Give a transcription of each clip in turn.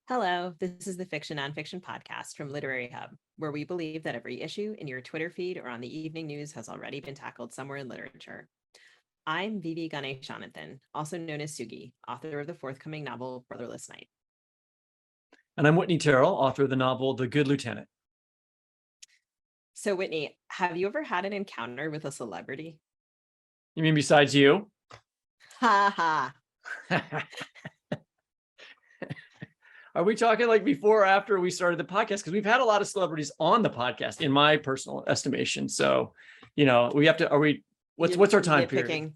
Hello, this is the Fiction Nonfiction podcast from Literary Hub, where we believe that every issue in your Twitter feed or on the evening news has already been tackled somewhere in literature. I'm Vivi Ganeshananthan, also known as Sugi, author of the forthcoming novel Brotherless Night. And I'm Whitney Terrell, author of the novel The Good Lieutenant. So, Whitney, have you ever had an encounter with a celebrity? You mean besides you? Ha ha. Are we talking like before or after we started the podcast? Because we've had a lot of celebrities on the podcast, in my personal estimation. So, we have to, what's our time period?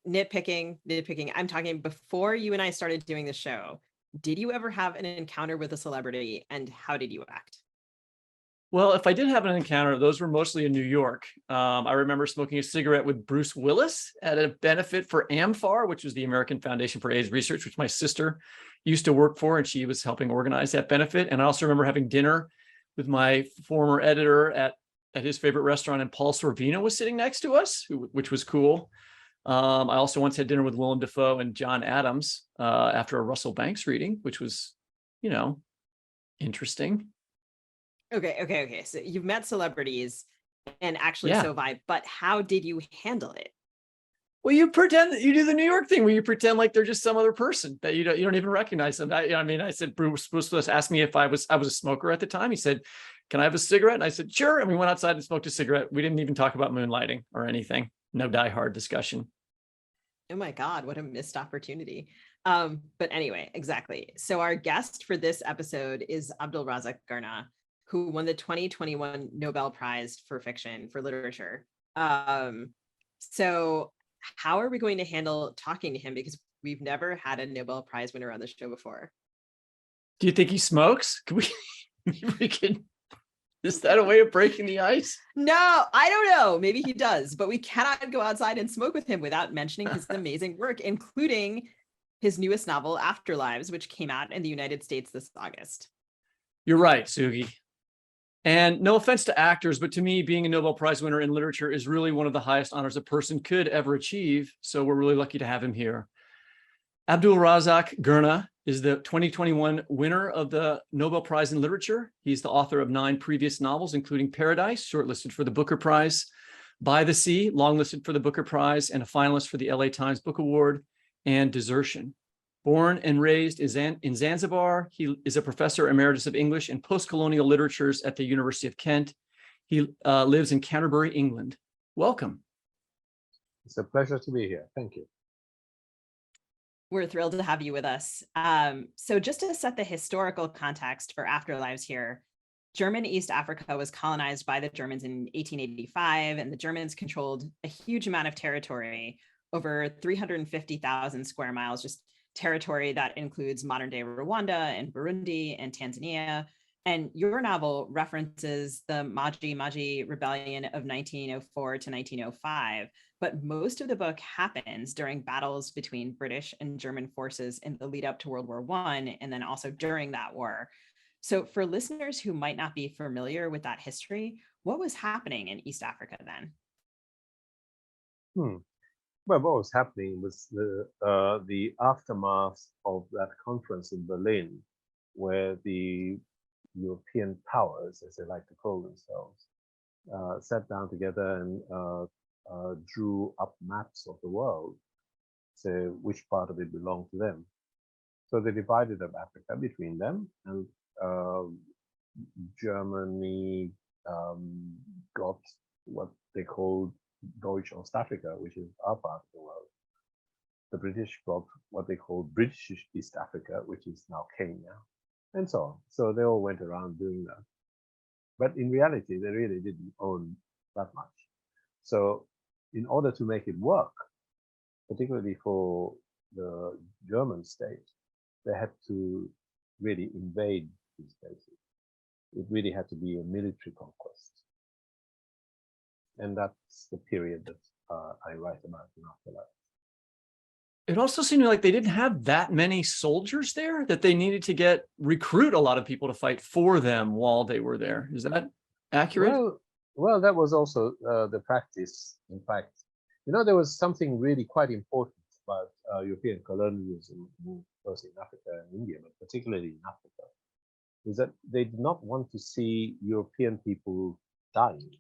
Nitpicking. I'm talking before you and I started doing the show. Did you ever have an encounter with a celebrity, and how did you act? Well, if I did have an encounter, those were mostly in New York. I remember smoking a cigarette with Bruce Willis at a benefit for AMFAR, which was the American Foundation for AIDS Research, which my sister used to work for, and she was helping organize that benefit. And I also remember having dinner with my former editor at his favorite restaurant, and Paul Sorvino was sitting next to us, which was cool. I also once had dinner with Willem Dafoe and John Adams after a Russell Banks reading, which was, interesting. Okay. So you've met celebrities, and actually Yeah. so have I, but how did you handle it? Well, you pretend that you do the New York thing where you pretend like they're just some other person that you don't even recognize them. I said, Bruce Willis asked me if I was a smoker at the time. He said, "Can I have a cigarette?" And I said, "Sure." And we went outside and smoked a cigarette. We didn't even talk about moonlighting or anything. No die-hard discussion. Oh my God, what a missed opportunity. But anyway, exactly. So our guest for this episode is Abdulrazak Gurnah, who won the 2021 Nobel Prize for Fiction for Literature. So how are we going to handle talking to him? Because we've never had a Nobel Prize winner on the show before. Do you think he smokes? Is that a way of breaking the ice? No, I don't know. Maybe he does, but we cannot go outside and smoke with him without mentioning his amazing work, including his newest novel, Afterlives, which came out in the United States this August. You're right, Sugi. And no offense to actors, but to me, being a Nobel Prize winner in literature is really one of the highest honors a person could ever achieve. So we're really lucky to have him here. Abdulrazak Gurnah is the 2021 winner of the Nobel Prize in Literature. He's the author of 9 previous novels, including Paradise, shortlisted for the Booker Prize, By the Sea, longlisted for the Booker Prize, and a finalist for the LA Times Book Award, and Desertion. Born and raised in Zanzibar, he is a professor emeritus of English and post-colonial literatures at the University of Kent. He lives in Canterbury, England. Welcome. It's a pleasure to be here. Thank you. We're thrilled to have you with us. So just to set the historical context for Afterlives here, German East Africa was colonized by the Germans in 1885, and the Germans controlled a huge amount of territory, over 350,000 square miles, just territory that includes modern-day Rwanda and Burundi and Tanzania. And your novel references the Maji Rebellion of 1904 to 1905, but most of the book happens during battles between British and German forces in the lead up to World War I, and then also during that war. So for listeners who might not be familiar with that history, what was happening in East Africa then? Well, what was happening was the aftermath of that conference in Berlin, where the European powers, as they like to call themselves, sat down together and drew up maps of the world, so which part of it belonged to them. So they divided up Africa between them, and Germany got what they called Deutsch Ostafrika, which is our part of the world. The British got what they call British East Africa, which is now Kenya, and so on. So they all went around doing that. But in reality, they really didn't own that much. So in order to make it work, particularly for the German state, they had to really invade these places. It really had to be a military conquest. And that's the period that I write about in Afterlives. It also seemed like they didn't have that many soldiers there, that they needed to recruit a lot of people to fight for them while they were there. Is that accurate? Well, that was also the practice. In fact, there was something really quite important about European colonialism, both in Africa and India, but particularly in Africa. is that they did not want to see European people dying.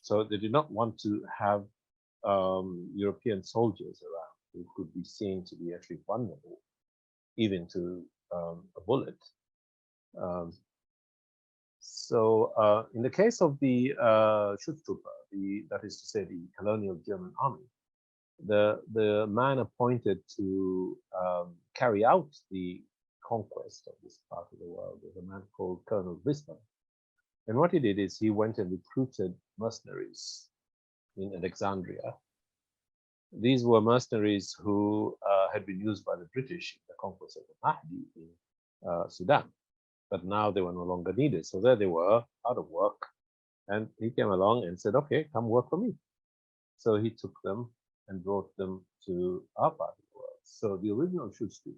So they did not want to have European soldiers around who could be seen to be actually vulnerable, even to a bullet. So in the case of the schutztruppe, that is to say the colonial German army, the man appointed to carry out the conquest of this part of the world was a man called Colonel Wismar. And what he did is he went and recruited mercenaries in Alexandria. These were mercenaries who had been used by the British in the conquest of the Mahdi in Sudan, but now they were no longer needed. So there they were, out of work, and he came along and said, okay, come work for me. So he took them and brought them to our part of the world. So the original Schutztruppe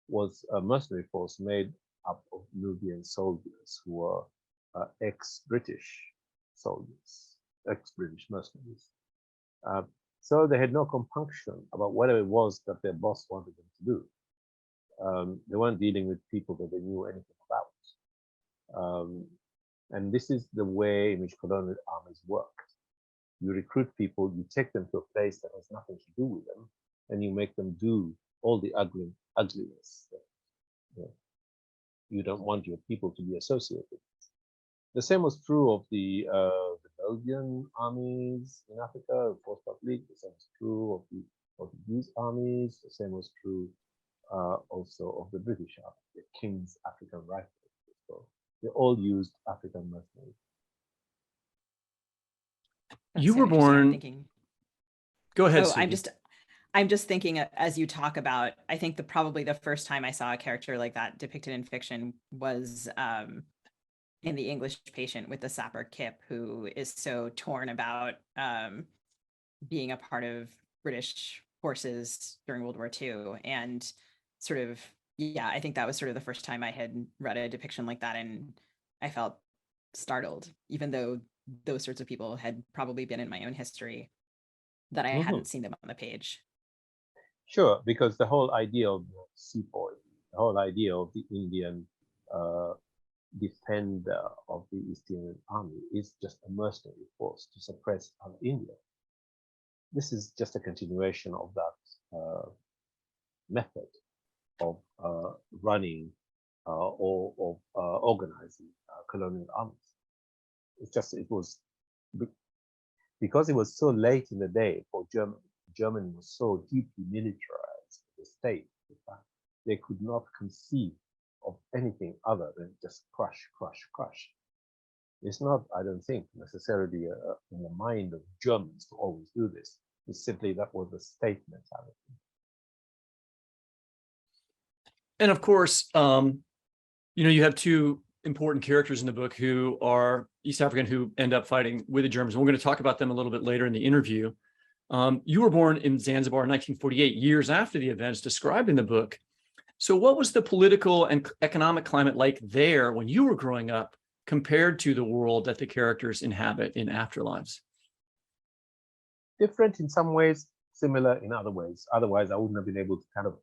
was a mercenary force made up of Nubian soldiers who were ex-British soldiers, ex-British mercenaries. So they had no compunction about whatever it was that their boss wanted them to do. They weren't dealing with people that they knew anything about. And this is the way in which colonial armies worked. You recruit people, you take them to a place that has nothing to do with them, and you make them do all the ugliness that you don't want your people to be associated. The same was true of the Belgian armies in Africa, post-Republic. The same was true of the Portuguese armies. The same was true also of the British army, the King's African Rifles. So they all used African mercenaries. You were born. Go ahead. Oh, I'm just thinking as you talk about, I think probably the first time I saw a character like that depicted in fiction was in The English Patient with the sapper Kip, who is so torn about being a part of British forces during World War II. And sort of, yeah, I think that was sort of the first time I had read a depiction like that. And I felt startled, even though those sorts of people had probably been in my own history, that I hadn't seen them on the page. Sure, because the whole idea of the sepoy, the whole idea of the Indian defender of the East Indian Army is just a mercenary force to suppress India. This is just a continuation of that method of running or of organizing colonial armies. It's just, it was, because it was so late in the day for Germany, Germany was so deeply militarized, the state, in fact, they could not conceive of anything other than just crush, crush, crush. It's not, I don't think, necessarily in the mind of Germans to always do this. It's simply that was the state mentality. And of course, you have two important characters in the book who are East African who end up fighting with the Germans. We're going to talk about them a little bit later in the interview. You were born in Zanzibar in 1948, years after the events described in the book. So what was the political and economic climate like there when you were growing up compared to the world that the characters inhabit in Afterlives? Different in some ways, similar in other ways. Otherwise, I wouldn't have been able to kind of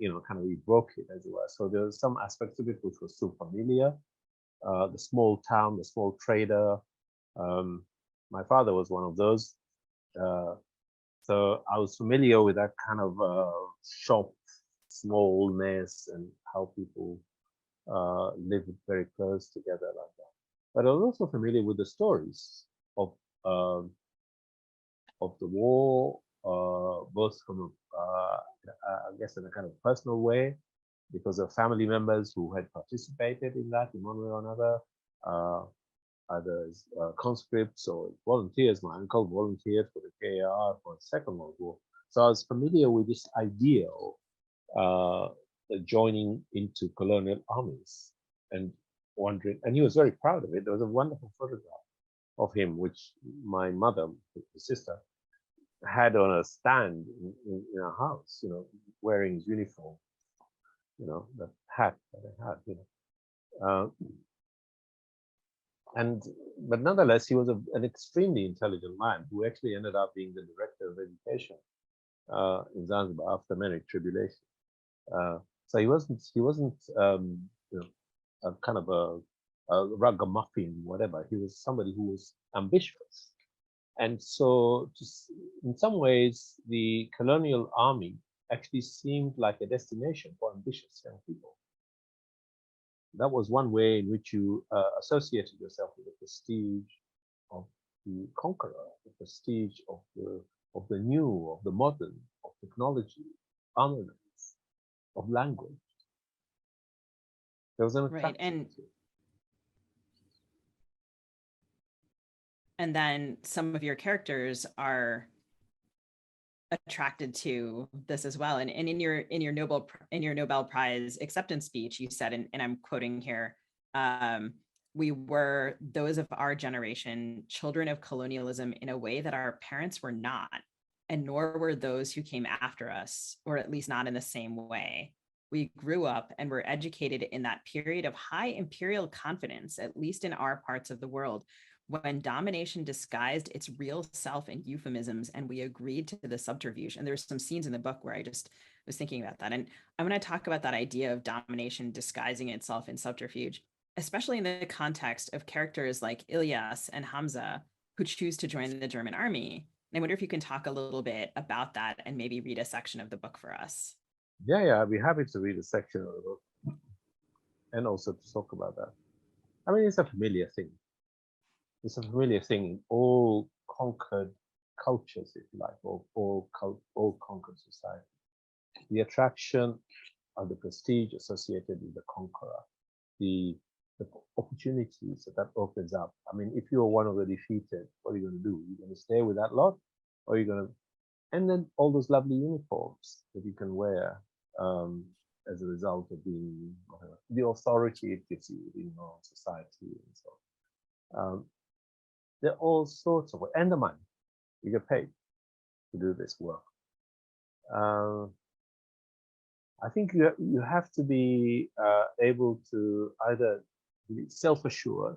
evoke it, as it were. So there were some aspects of it which were still familiar. The small town, the small trader. My father was one of those. So I was familiar with that kind of shop, smallness, and how people live very close together like that. But I was also familiar with the stories of the war, both from I guess in a kind of personal way, because of family members who had participated in that in one way or another, either as conscripts or volunteers. My uncle volunteered for the KAR for the Second World War. So I was familiar with this idea of joining into colonial armies and wondering, and he was very proud of it. There was a wonderful photograph of him, which my mother, his sister, had on a stand in our house, wearing his uniform, the hat that I had, but nonetheless, he was an extremely intelligent man who actually ended up being the director of education in Zanzibar after many tribulations. So he wasn't a kind of a ragamuffin, whatever. He was somebody who was ambitious. And so, in some ways, the colonial army actually seemed like a destination for ambitious young people. That was one way in which you associated yourself with the prestige of the conqueror, the prestige of the new, of the modern, of technology, armaments, of language. There was an attraction to it. And then some of your characters are attracted to this as well. And in your Nobel Prize acceptance speech, you said, and I'm quoting here, we were, those of our generation, children of colonialism in a way that our parents were not, and nor were those who came after us, or at least not in the same way. We grew up and were educated in that period of high imperial confidence, at least in our parts of the world, when domination disguised its real self in euphemisms, and we agreed to the subterfuge. And there's some scenes in the book where I just was thinking about that. And I'm going to talk about that idea of domination disguising itself in subterfuge, especially in the context of characters like Ilyas and Hamza, who choose to join the German army. And I wonder if you can talk a little bit about that and maybe read a section of the book for us. Yeah, I'd be happy to read a section of the book and also to talk about that. I mean, it's a familiar thing. It's a familiar thing in all conquered cultures, if you like, or all conquered society. The attraction of the prestige associated with the conqueror, the opportunities that opens up. I mean, if you're one of the defeated, what are you going to do? You're going to stay with that lot, or you're going to, and then all those lovely uniforms that you can wear as a result of being whatever, the authority it gives you in your society and so on. There are all sorts of, and the money you get paid to do this work. I think you have to be able to either be self-assured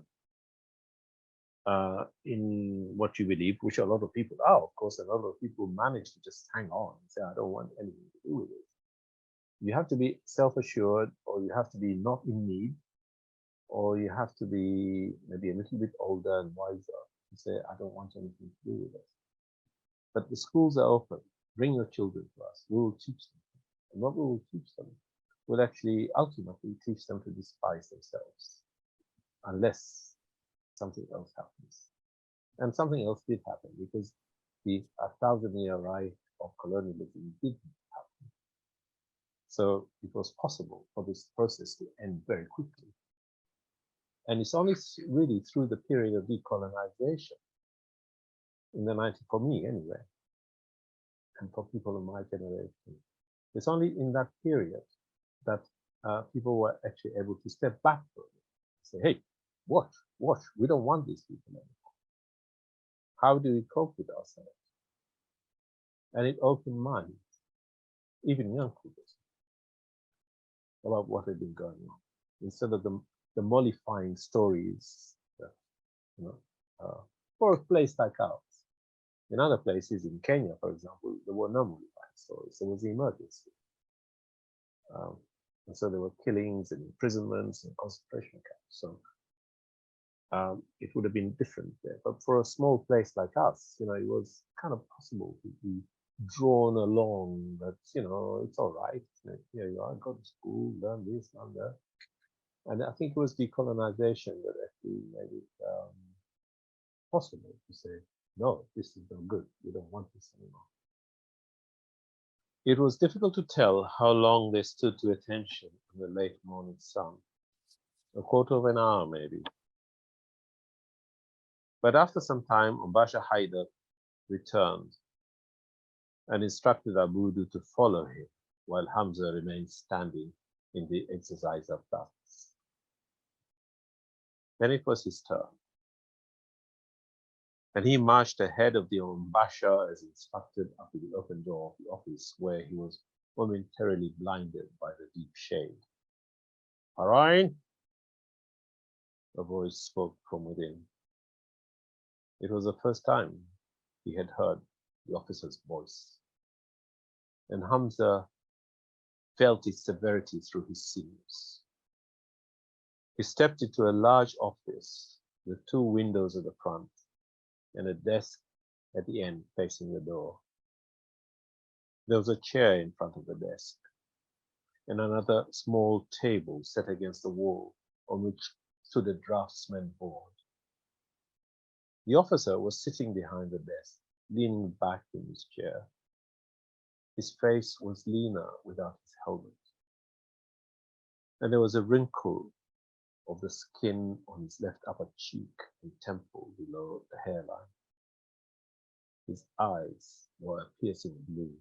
in what you believe, which a lot of people are. Of course, a lot of people manage to just hang on and say, I don't want anything to do with it. You have to be self-assured, or you have to be not in need, or you have to be maybe a little bit older and wiser to say, I don't want anything to do with it. But the schools are open. Bring your children to us. We will teach them. And what we will teach them will actually ultimately teach them to despise themselves, unless something else happens. And something else did happen, because the 1,000-year ride of colonialism did happen. So it was possible for this process to end very quickly. And it's only really through the period of decolonization in the 90s, for me anyway, and for people of my generation, it's only in that period that people were actually able to step back from it, say, hey, watch, we don't want these people anymore. How do we cope with ourselves? And it opened minds, even young people, about what had been going on, instead of the mollifying stories that, for a place like ours. In other places, in Kenya, for example, there were no mollifying stories. There was the emergency. And so there were killings and imprisonments and concentration camps. So it would have been different there. But for a small place like us, it was kind of possible to be drawn along that, it's all right. Here you are, go to school, learn this, learn that. And I think it was decolonization that actually made it possible to say, no, this is no good. We don't want this anymore. It was difficult to tell how long they stood to attention in the late morning sun. A quarter of an hour, maybe. But after some time, Ombasha Haida returned and instructed Abudu to follow him, while Hamza remained standing in the exercise of ducks. Then it was his turn, and he marched ahead of the Ombasha as instructed up to the open door of the office, where he was momentarily blinded by the deep shade. Arain, a voice spoke from within. It was the first time he had heard the officer's voice, and Hamza felt its severity through his sinews. He stepped into a large office with 2 windows at the front and a desk at the end facing the door. There was a chair in front of the desk and another small table set against the wall on which stood a draftsman board. The officer was sitting behind the desk, leaning back in his chair. His face was leaner without his helmet, and there was a wrinkle of the skin on his left upper cheek and temple below the hairline. His eyes were a piercing blue.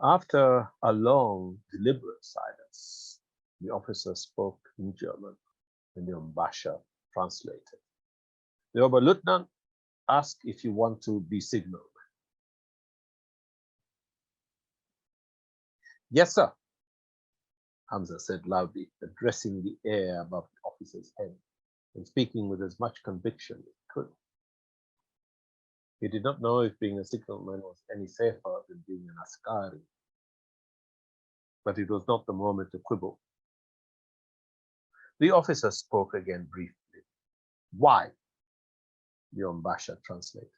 After a long, deliberate silence, the officer spoke in German, and the Umbasha translated. The Oberleutnant asked if you want to be signaled. Yes, sir, Hamza said loudly, addressing the air above the officer's head and speaking with as much conviction as he could. He did not know if being a signalman was any safer than being an askari, but it was not the moment to quibble. The officer spoke again briefly. Why? The Umbasha translated.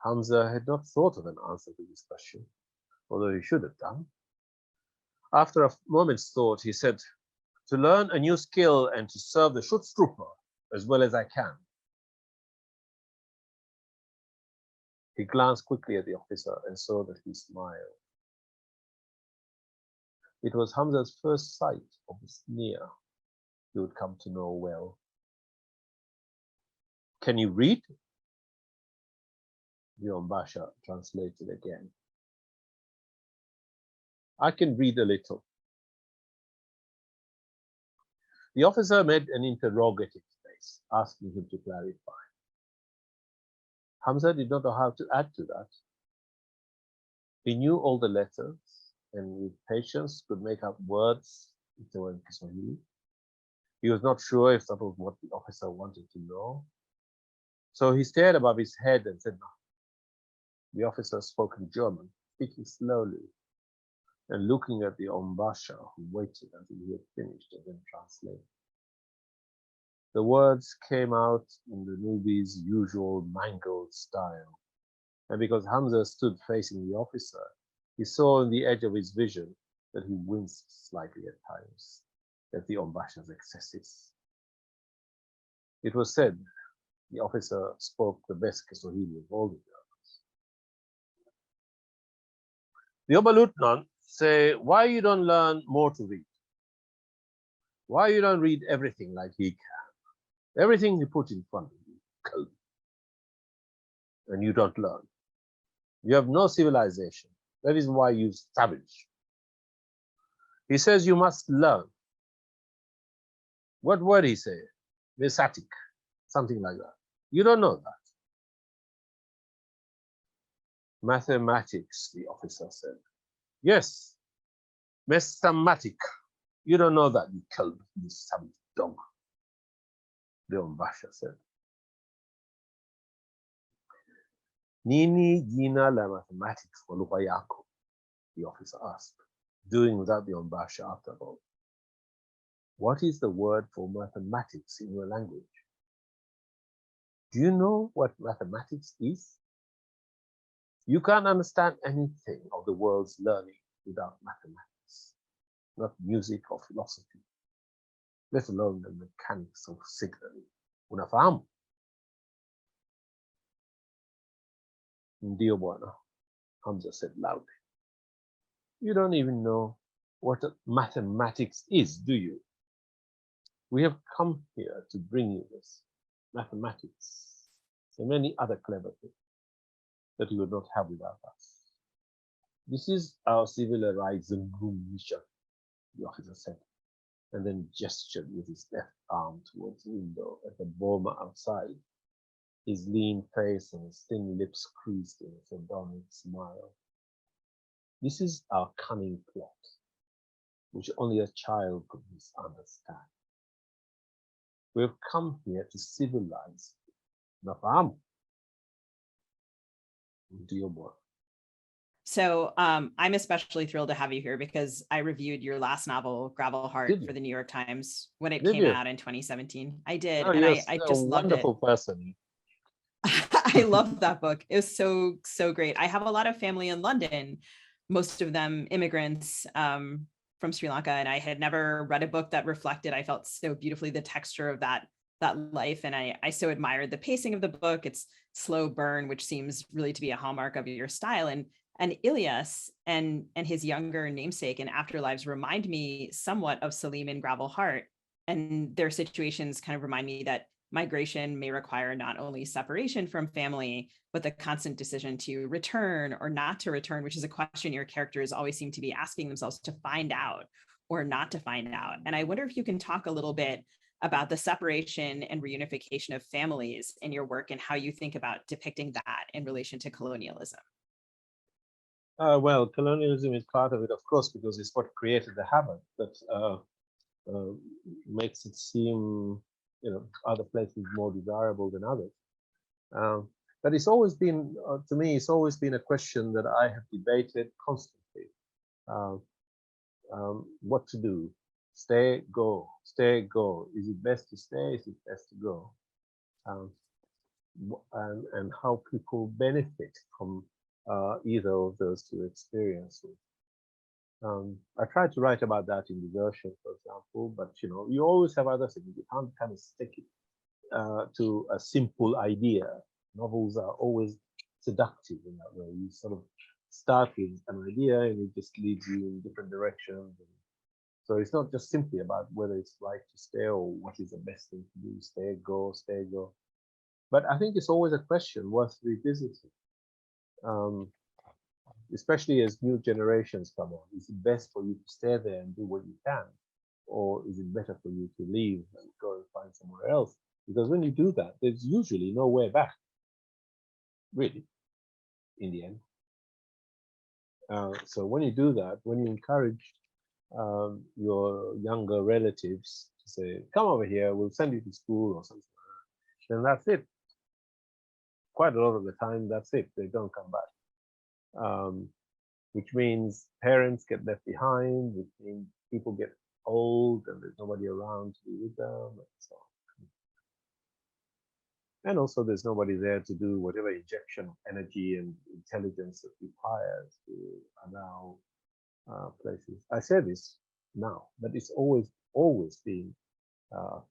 Hamza had not thought of an answer to this question, although he should have done. After a moment's thought, he said, to learn a new skill and to serve the schutztruppe as well as I can. He glanced quickly at the officer and saw that he smiled. It was Hamza's first sight of the sneer he would come to know well. Can you read? The Umbasha translated again. I can read a little. The officer made an interrogative face, asking him to clarify. Hamza did not know how to add to that. He knew all the letters and with patience could make out words if they were in Kiswahili. He was not sure if that was what the officer wanted to know. So he stared above his head and said nothing. The officer spoke in German, speaking slowly and looking at the Umbasha, who waited until he had finished and then translated. The words came out in the Nubi's usual mangled style, and because Hamza stood facing the officer, he saw in the edge of his vision that he winced slightly at times at the Umbasha's excesses. It was said the officer spoke the best Kiswahili of all the Germans. The Oberleutnant say, why you don't learn more to read? Why you don't read everything like he can? Everything he put in front of you, and you don't learn. You have no civilization. That is why you savage. He says you must learn. What word he say? Mesatic, something like that. You don't know that. Mathematics, the officer said. Yes, mathematic. You don't know that, you killed you savage dog. The Umbasha said. Nini jina la mathematics kwa lugha yako? The officer asked, doing without the Umbasha after all. What is the word for mathematics in your language? Do you know what mathematics is? You can't understand anything of the world's learning without mathematics, not music or philosophy, let alone the mechanics of signaling. Unafahamu? Ndio bwana, Hamza said loudly. You don't even know what mathematics is, do you? We have come here to bring you this, mathematics, and many other clever things that you would not have without us. This is our civilizing mission, the officer said, and then gestured with his left arm towards the window at the boma outside, his lean face and his thin lips creased in a sardonic smile. This is our cunning plot, which only a child could misunderstand. We have come here to civilize you. Nafahamu? Ndio bwana. So I'm especially thrilled to have you here because I reviewed your last novel, Gravel Heart, Did for you? the New York Times when it Did came you? out in 2017. I did, Oh, and you're I a just loved it. wonderful person. I love that book. It was so great. I have a lot of family in London, most of them immigrants from Sri Lanka, and I had never read a book that reflected, I felt so beautifully, the texture of that life. And I so admired the pacing of the book. It's slow burn, which seems really to be a hallmark of your style. And Ilyas and his younger namesake in Afterlives remind me somewhat of Salim in Gravel Heart, and their situations kind of remind me that migration may require not only separation from family, but the constant decision to return or not to return, which is a question your characters always seem to be asking themselves to find out or not to find out. And I wonder if you can talk a little bit about the separation and reunification of families in your work and how you think about depicting that in relation to colonialism. Well, colonialism is part of it, of course, because it's what created the havoc that makes it seem, other places more desirable than others. But it's always been, to me, it's always been a question that I have debated constantly. What to do? Stay, go, stay, go. Is it best to stay? Is it best to go? And how people benefit from either of those two experiences. I tried to write about that in Diversion, for example, but you always have other things. You can't kind of stick it to a simple idea. Novels are always seductive in that way. You sort of start with an idea and it just leads you in different directions. So it's not just simply about whether it's right to stay or what is the best thing to do, stay, go, stay, go. But I think it's always a question worth revisiting. Especially as new generations come on. Is it best for you to stay there and do what you can? Or is it better for you to leave and go and find somewhere else? Because when you do that, there's usually no way back, really, in the end. So when you do that, when you encourage your younger relatives to say, come over here, we'll send you to school or something like that, then that's it. Quite a lot of the time, that's it. They don't come back. Which means parents get left behind, which means people get old and there's nobody around to be with them, and so on. And also there's nobody there to do whatever injection of energy and intelligence that requires to allow places. I say this now, but it's always been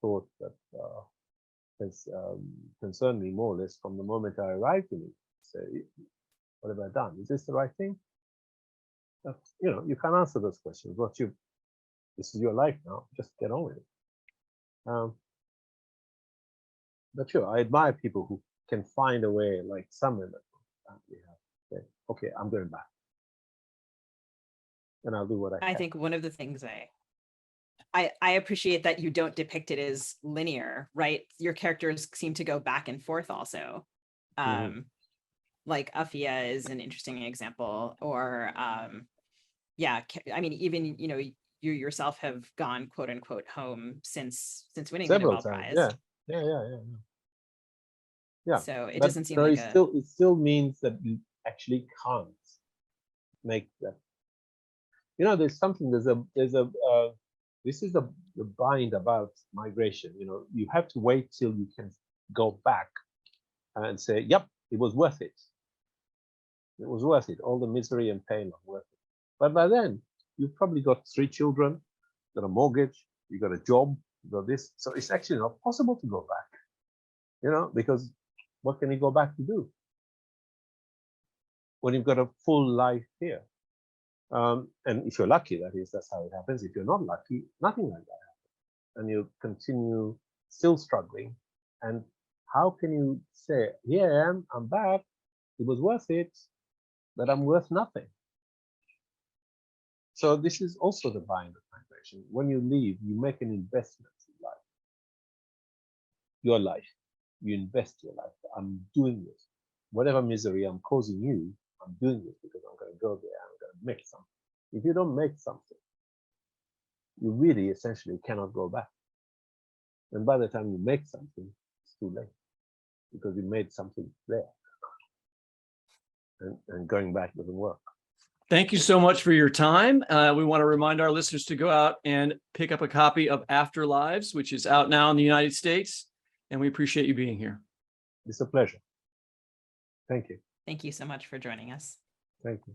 thought that has concerned me more or less from the moment I arrived in it. Say, what have I done? Is this the right thing? You can't answer those questions. This is your life now. Just get on with it. But sure, I admire people who can find a way, like some women we have. Say, okay, I'm going back, and I'll do what I can. I think one of the things I appreciate that you don't depict it as linear, right? Your characters seem to go back and forth also. Like Afia is an interesting example, or yeah, I mean, even you yourself have gone quote unquote home since winning Several the Nobel times. Prize. Yeah. So it but, doesn't seem so like it still means that you actually can't make that. There's something. This is the bind about migration. You have to wait till you can go back and say, yep, it was worth it. It was worth it. All the misery and pain was worth it. But by then, you've probably got 3 children, got a mortgage, you got a job, you got this. So it's actually not possible to go back, because what can you go back to do when you've got a full life here? And if you're lucky, that is, that's how it happens. If you're not lucky, nothing like that happens. And you continue still struggling. And how can you say, here I am, I'm back, it was worth it, but I'm worth nothing? So this is also the bind of migration. When you leave, you make an investment in life. Your life. You invest your life. I'm doing this. Whatever misery I'm causing you, I'm doing this because I'm going to go there, I'm going to make something. If you don't make something, you really essentially cannot go back. And by the time you make something, it's too late because you made something there. And going back doesn't work. Thank you so much for your time. We want to remind our listeners to go out and pick up a copy of Afterlives, which is out now in the United States. And we appreciate you being here. It's a pleasure. Thank you. Thank you so much for joining us. Thank you.